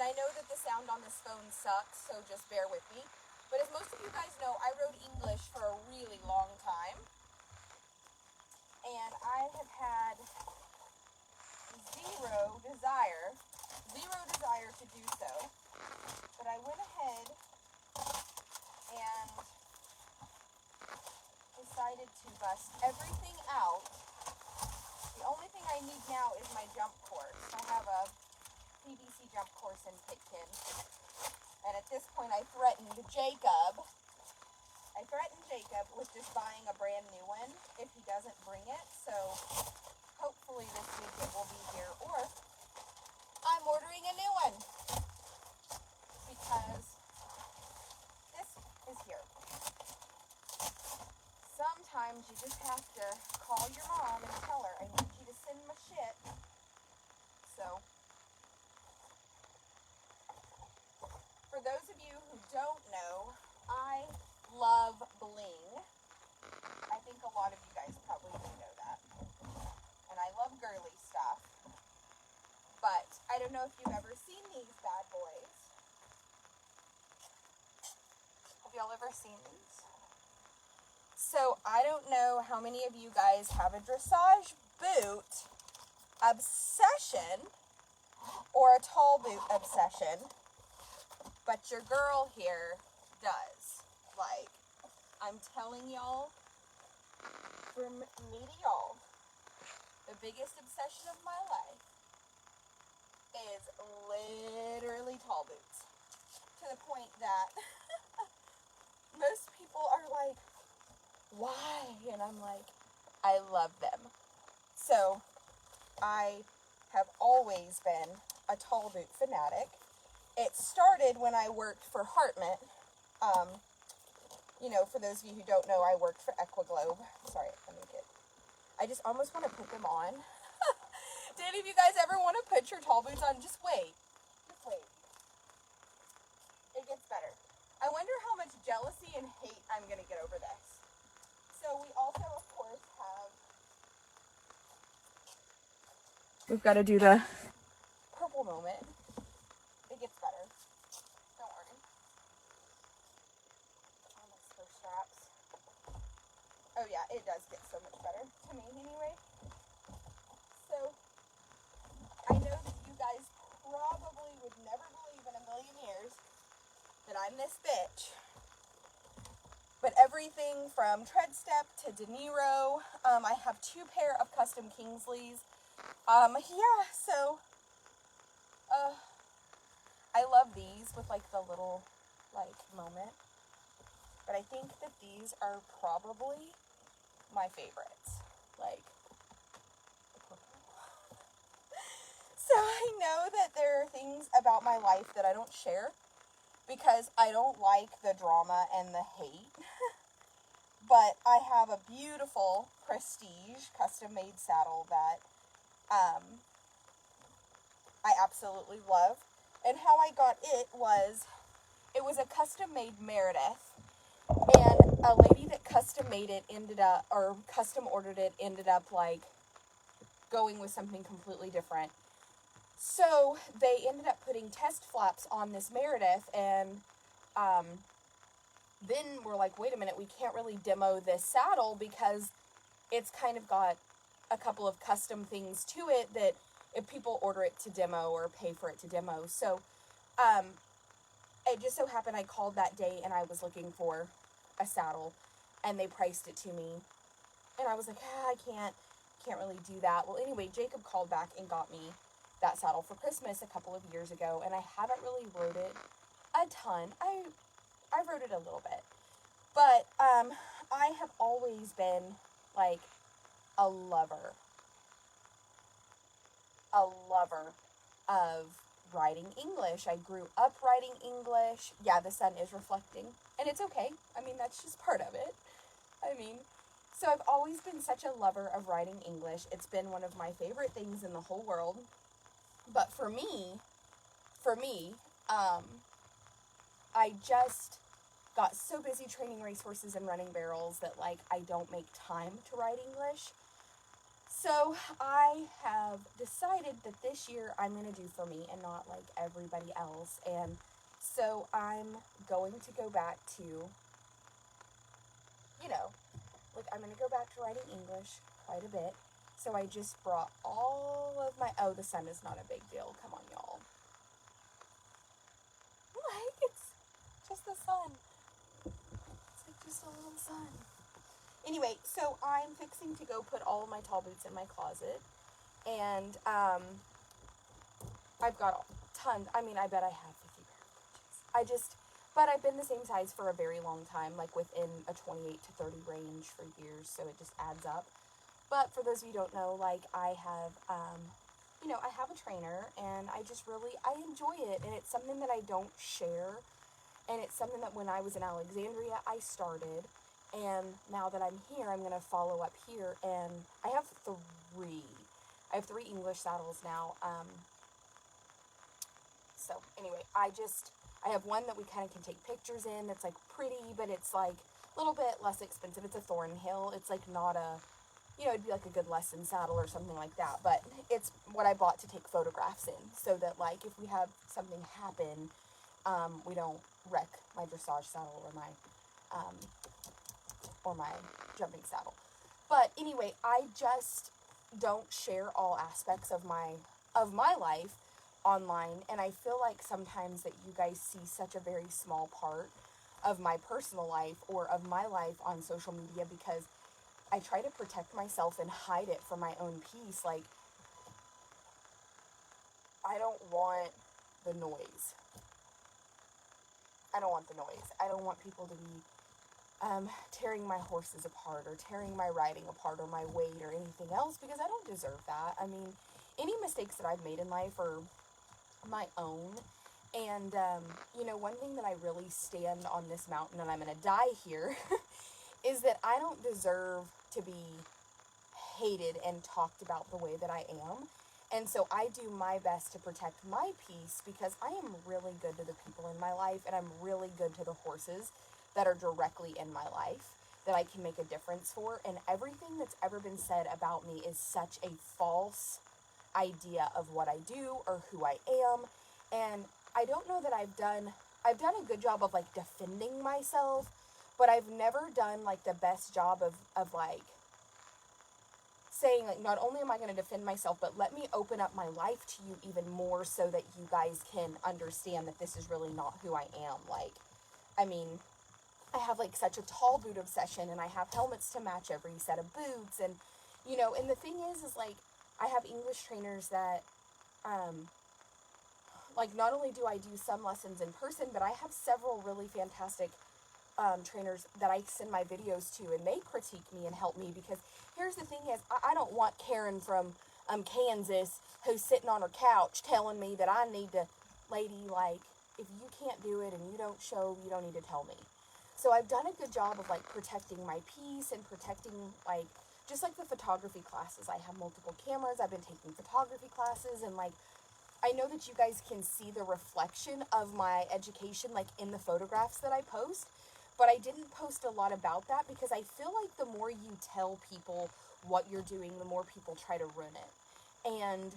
I know that the sound on this phone sucks, so just bear with me. But as most of you guys know, I rode English for a really long time. And I have had zero desire to do so. But I went ahead and decided to bust everything out. The only thing I need now is my jump course. I have a PVC jump course in Pitkin. And at this point I threatened Jacob with just buying a brand new one if he doesn't bring it. So hopefully this week it will be here, or I'm ordering a new one because this is here. Sometimes you just have to call your mom and tell her, I need you to send my shit. So, for those of you who don't know, I love bling. I think a lot of you guys probably do know that. And I love girly stuff. But I don't know if you've ever seen these bad boys. Have y'all ever seen these? So I don't know how many of you guys have a dressage boot obsession or a tall boot obsession, but your girl here does. Like, I'm telling y'all, from me to y'all, the biggest obsession of my life is literally tall boots. To the point that most people are like, why? And I'm like, I love them. So I have always been a tall boot fanatic. It started when I worked for Hartmut. You know, for those of you who don't know, I worked for Equiglobe. Sorry, I just almost want to put them on. Did any of you guys ever want to put your tall boots on? Just wait. Just wait. It gets better. I wonder how much jealousy and hate I'm going to get over this. So we also, of course, have... We've got to do the purple moment. It gets better. Don't worry. Those straps. Oh yeah, it does get so much better. To me, anyway. So, I know that you guys probably would never believe in a million years that I'm this bitch. But everything from Tread Step to De Niro, I have 2 pair of custom Kingsleys. Yeah, so, I love these with like the little, like, moment. But I think that these are probably my favorites. Like, so I know that there are things about my life that I don't share because I don't like the drama and the hate. But I have a beautiful Prestige custom-made saddle that I absolutely love. And how I got it was a custom-made Meredith. And a lady that custom-made it custom ordered it ended up, like, going with something completely different. So they ended up putting test flaps on this Meredith, and then we're like, wait a minute, we can't really demo this saddle because it's kind of got a couple of custom things to it that if people order it to demo or pay for it to demo. So it just so happened I called that day and I was looking for a saddle, and they priced it to me, and I was like, I can't really do that. Well, anyway, Jacob called back and got me that saddle for Christmas a couple of years ago, and I haven't really rode it a ton. I rode it a little bit, but I have always been like a lover of writing English. I grew up writing English. Yeah, the sun is reflecting, and it's okay. I mean, that's just part of it. So I've always been such a lover of writing English. It's been one of my favorite things in the whole world. But for me, I just got so busy training racehorses and running barrels that, like, I don't make time to write English. So I have decided that this year I'm going to do for me and not like everybody else. And so I'm going to go back to, like I'm going to go back to writing English quite a bit. So I just brought all of my, oh, the sun is not a big deal. Come on, y'all. Like, it's just the sun. It's like just a little sun. Anyway, so I'm fixing to go put all of my tall boots in my closet. And I've got tons. I mean, I bet I have 50 pair of boots. But I've been the same size for a very long time, like within a 28 to 30 range for years, so it just adds up. But for those of you who don't know, like I have, I have a trainer, and I enjoy it, and it's something that I don't share, and it's something that when I was in Alexandria, I started, and now that I'm here, I'm going to follow up here, and I have three. I have 3 English saddles now. So anyway, I have one that we kind of can take pictures in that's like pretty, but it's like a little bit less expensive. It's a Thornhill. It's like not a, it'd be like a good lesson saddle or something like that. But it's what I bought to take photographs in so that like if we have something happen, we don't wreck my dressage saddle or my jumping saddle. But anyway, I just don't share all aspects of my life online, and I feel like sometimes that you guys see such a very small part of my personal life or of my life on social media because I try to protect myself and hide it for my own peace. Like, I don't want the noise. I don't want the noise. I don't want people to be tearing my horses apart or tearing my riding apart or my weight or anything else because I don't deserve that. I mean, any mistakes that I've made in life are my own. And, one thing that I really stand on this mountain, and I'm going to die here, is that I don't deserve to be hated and talked about the way that I am. And so I do my best to protect my peace because I am really good to the people in my life, and I'm really good to the horses that are directly in my life that I can make a difference for. And everything that's ever been said about me is such a false idea of what I do or who I am. And I don't know that I've done a good job of like defending myself, but I've never done like the best job of like saying like, not only am I going to defend myself, but let me open up my life to you even more so that you guys can understand that this is really not who I am. Like, I mean, I have like such a tall boot obsession, and I have helmets to match every set of boots, and and the thing is like I have English trainers that like not only do I do some lessons in person, but I have several really fantastic trainers that I send my videos to, and they critique me and help me because here's the thing is I don't want Karen from Kansas who's sitting on her couch telling me that I need to, lady, like if you can't do it and you don't show, you don't need to tell me. So I've done a good job of like protecting my peace and protecting like just like the photography classes. I have multiple cameras. I've been taking photography classes, and like I know that you guys can see the reflection of my education like in the photographs that I post, but I didn't post a lot about that because I feel like the more you tell people what you're doing, the more people try to ruin it. And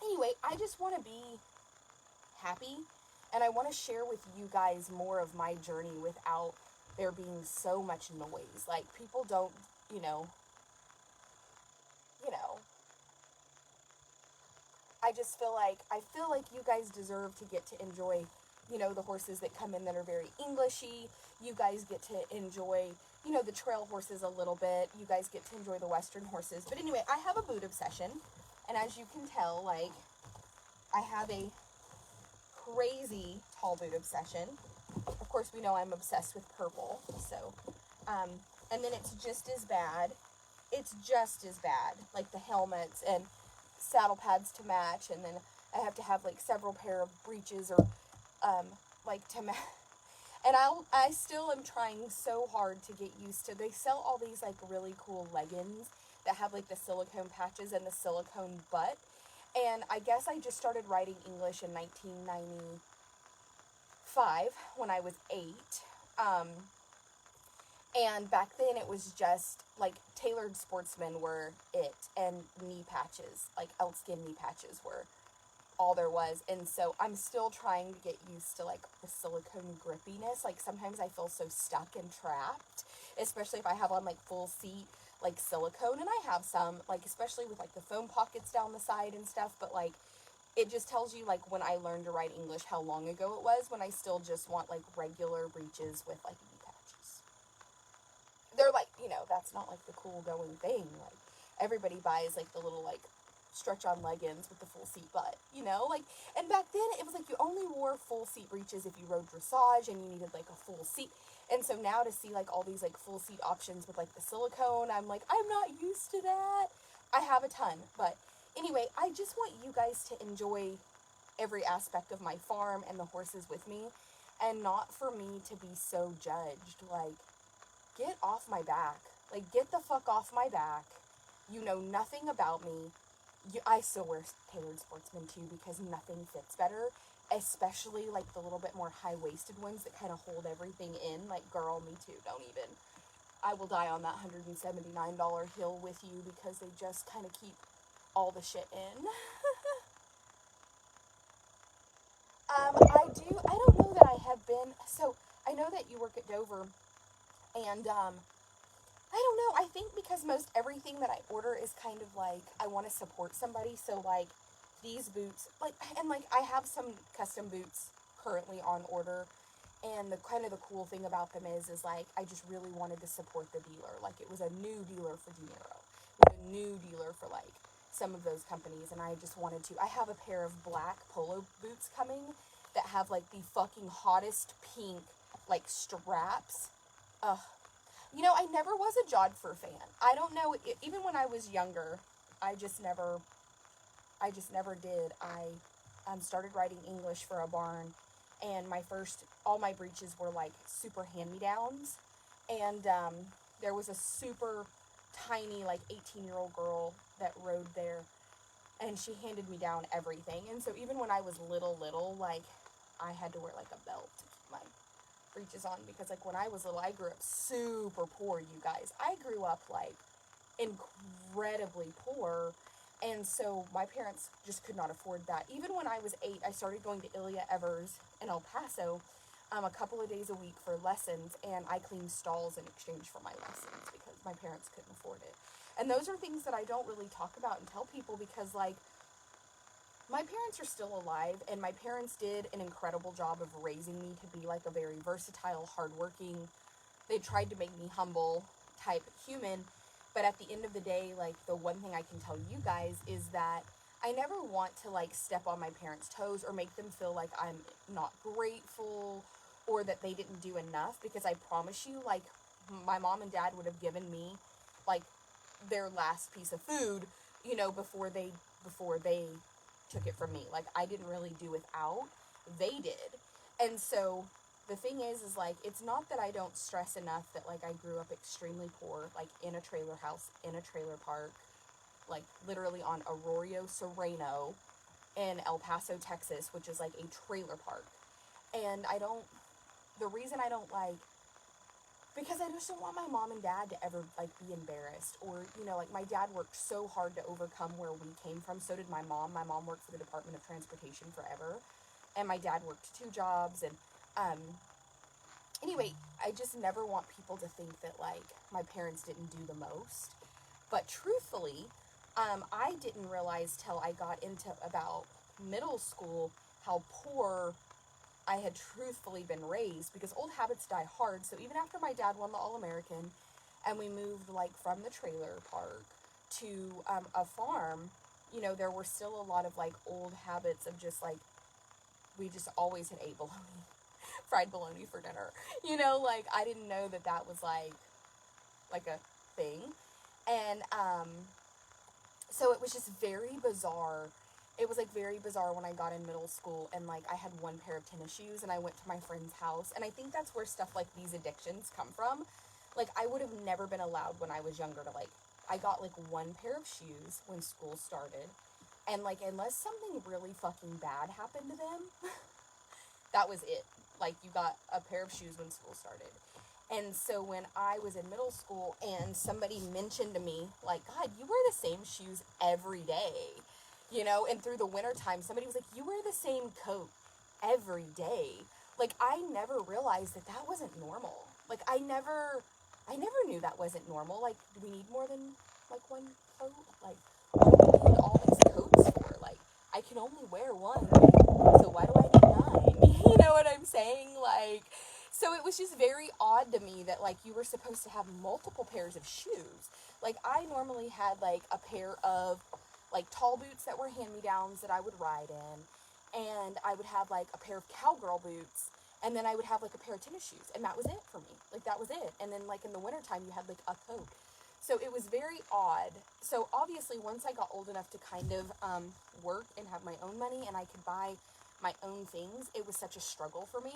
anyway, I just want to be happy, and I want to share with you guys more of my journey without there being so much noise. Like people don't, I just feel like you guys deserve to get to enjoy, the horses that come in that are very Englishy. You guys get to enjoy, the trail horses a little bit. You guys get to enjoy the Western horses. But anyway, I have a boot obsession, and as you can tell, like I have a crazy tall boot obsession. Of course, we know I'm obsessed with purple. So, and then it's just as bad. Like the helmets and saddle pads to match, and then I have to have like several pair of breeches or like to match. And I still am trying so hard to get used to. They sell all these like really cool leggings that have like the silicone patches and the silicone butt. And I guess I just started writing English in 1995 when I was 8. And back then it was just, like, tailored sportsmen were it, and knee patches, like, elkskin knee patches were all there was. And so I'm still trying to get used to, like, the silicone grippiness. Like, sometimes I feel so stuck and trapped, especially if I have on, like, full seat, like, silicone, and I have some, like, especially with, like, the foam pockets down the side and stuff, but, like, it just tells you, like, when I learned to write English, how long ago it was, when I still just want, like, regular breeches with, like, knee patches. They're, like, you know, that's not, like, the cool going thing. Like, everybody buys, like, the little, like, stretch-on leggings with the full seat butt, you know? Like, and back then, it was, like, you only wore full seat breeches if you rode dressage and you needed, like, a full seat. And so now to see, like, all these, like, full seat options with, like, the silicone, I'm like, I'm not used to that. I have a ton, but anyway, I just want you guys to enjoy every aspect of my farm and the horses with me, and not for me to be so judged. Like, get off my back. Like, get the fuck off my back. You know nothing about me. I still wear tailored sportsmen too, because nothing fits better, especially, like, the little bit more high-waisted ones that kind of hold everything in. Like, girl, me too. Don't even. I will die on that $179 hill with you, because they just kind of keep all the shit in. I don't know that I have been, so I know that you work at Dover, and, I don't know, I think because most everything that I order is kind of like, I want to support somebody, so, like, these boots, like, and, like, I have some custom boots currently on order, and the kind of the cool thing about them is, like, I just really wanted to support the dealer. Like, it was a new dealer for Dinero, a new dealer for, like, some of those companies, and I just wanted to. I have a pair of black polo boots coming that have, like, the fucking hottest pink, like, straps. Ugh. You know, I never was a Jodhpur fan. I don't know, even when I was younger, I just never did. I started writing English for a barn, and all my breeches were, like, super hand-me-downs, and there was a super tiny, like, 18-year-old girl that rode there, and she handed me down everything. And so even when I was little, like, I had to wear, like, a belt to keep my breeches on, because, like, when I was little, I grew up super poor, you guys. I grew up, like, incredibly poor, and so my parents just could not afford that. Even when I was 8, I started going to Ilya Evers in El Paso a couple of days a week for lessons, and I cleaned stalls in exchange for my lessons because my parents couldn't afford it. And those are things that I don't really talk about and tell people, because, like, my parents are still alive, and my parents did an incredible job of raising me to be, like, a very versatile, hardworking, they tried to make me humble type human. But at the end of the day, like, the one thing I can tell you guys is that I never want to, like, step on my parents' toes or make them feel like I'm not grateful or that they didn't do enough, because I promise you, like, my mom and dad would have given me, like, their last piece of food, you know, before they took it from me. Like, I didn't really do without. They did. And so the thing is like, it's not that I don't stress enough that, like, I grew up extremely poor, like, in a trailer house, in a trailer park, like, literally on Arroyo Sereno in El Paso, Texas, which is, like, a trailer park. And the reason I don't, like, because I just don't want my mom and dad to ever, like, be embarrassed, or, you know, like, my dad worked so hard to overcome where we came from. So did my mom. My mom worked for the Department of Transportation forever, and my dad worked 2 jobs, and, anyway, I just never want people to think that, like, my parents didn't do the most. But truthfully, I didn't realize till I got into about middle school how poor I had truthfully been raised, because old habits die hard. So even after my dad won the All-American and we moved, like, from the trailer park to a farm, you know, there were still a lot of, like, old habits of just, like, we just always had ate bologna, fried bologna for dinner. You know, like, I didn't know that that was, like a thing. And so it was just very bizarre. It was, like, very bizarre when I got in middle school, and, like, I had one pair of tennis shoes, and I went to my friend's house, and I think that's where stuff like these addictions come from. Like, I would have never been allowed when I was younger to, like, I got, like, one pair of shoes when school started, and, like, unless something really fucking bad happened to them, that was it. Like, you got a pair of shoes when school started. And so when I was in middle school and somebody mentioned to me, like, God, you wear the same shoes every day, you know, and through the winter time, somebody was like, you wear the same coat every day. Like, I never realized that that wasn't normal. Like, I never knew that wasn't normal. Like, do we need more than, like, one coat? Like, what do we need all these coats for? Like, I can only wear one, so why do I need 9? You know what I'm saying? Like, so it was just very odd to me that, like, you were supposed to have multiple pairs of shoes. Like, I normally had, like, a pair of, like, tall boots that were hand-me-downs that I would ride in. And I would have, like, a pair of cowgirl boots. And then I would have, like, a pair of tennis shoes. And that was it for me. Like, that was it. And then, like, in the wintertime, you had, like, a coat. So it was very odd. So obviously, once I got old enough to kind of work and have my own money and I could buy my own things, it was such a struggle for me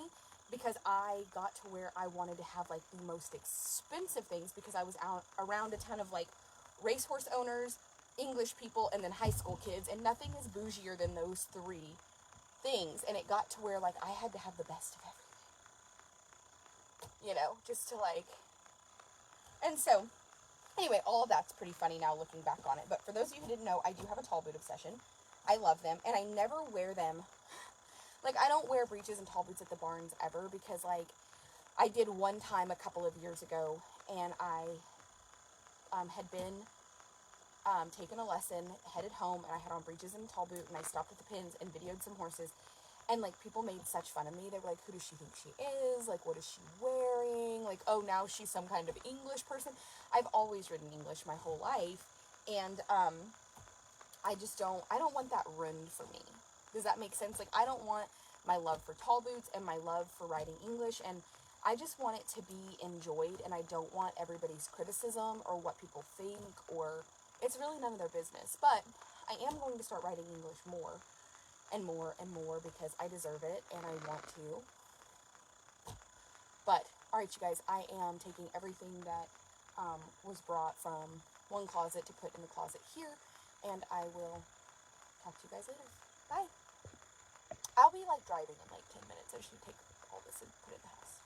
because I got to where I wanted to have, like, the most expensive things because I was out around a ton of, like, racehorse owners, English people, and then high school kids, and nothing is bougier than those three things. And it got to where, like, I had to have the best of everything, you know, just to, like, and so anyway, all of that's pretty funny now looking back on it. But for those of you who didn't know, I do have a tall boot obsession. I love them, and I never wear them. Like, I don't wear breeches and tall boots at the barns ever because, like, I did one time a couple of years ago, and I had been taking a lesson, headed home, and I had on breeches and a tall boot, and I stopped at the pins and videoed some horses. And, like, people made such fun of me. They were like, who does she think she is? Like, what is she wearing? Like, oh, now she's some kind of English person. I've always ridden English my whole life. And I don't want that ruined for me. Does that make sense? Like, I don't want my love for tall boots and my love for riding English. And I just want it to be enjoyed. And I don't want everybody's criticism or what people think. Or it's really none of their business. But I am going to start riding English more and more and more because I deserve it and I want to. But, alright, you guys, I am taking everything that was brought from one closet to put in the closet here, and I will talk to you guys later. Bye. I'll be, like, driving in, like, 10 minutes. I should take all this and put it in the house.